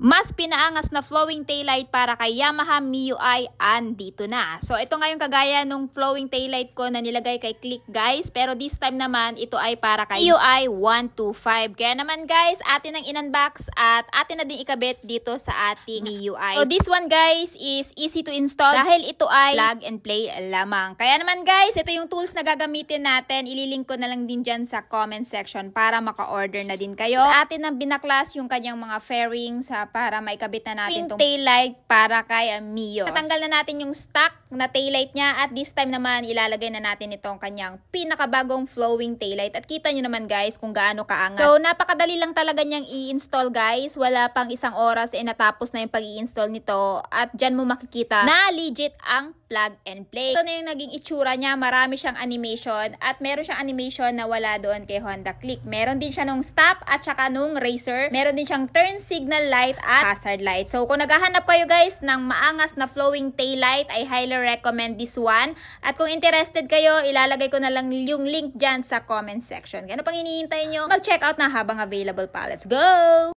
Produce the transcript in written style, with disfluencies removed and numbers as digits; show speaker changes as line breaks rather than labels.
Mas pinaangas na flowing taillight para kay Yamaha MIUI andito na. So ito nga yung kagaya nung flowing taillight ko na nilagay kay Click guys. Pero this time naman ito ay para kay MIUI 125. Kaya naman guys, atin ang in-unbox at atin na din ikabit dito sa ating MIUI. So this one guys is easy to install dahil ito ay plug and play lamang. Kaya naman guys, ito yung tools na gagamitin natin. Ililink ko na lang din dyan sa comment section para maka-order na din kayo. Sa atin ang binaklas yung kanyang mga fairings para maikabit na natin itong taillight para kay Mio. Natanggal na natin yung stock na taillight niya at this time naman ilalagay na natin itong kanyang pinakabagong flowing taillight at kita nyo naman guys kung gaano kaangas. So napakadali lang talaga niyang i-install guys. Wala pang isang oras natapos na yung pag-i-install nito at dyan mo makikita na legit ang plug and play. Ito na yung naging itsura niya. Marami siyang animation at meron siyang animation na wala doon kay Honda Click. Meron din siya nung stop at saka nung racer. Meron din siyang turn signal light at hazard light. So kung naghahanap kayo guys ng maangas na flowing taillight, I highly recommend this one. At kung interested kayo, ilalagay ko na lang yung link dyan sa comment section. Kaya ano pang hinihintay nyo? Mag-check out na habang available pa. Let's go!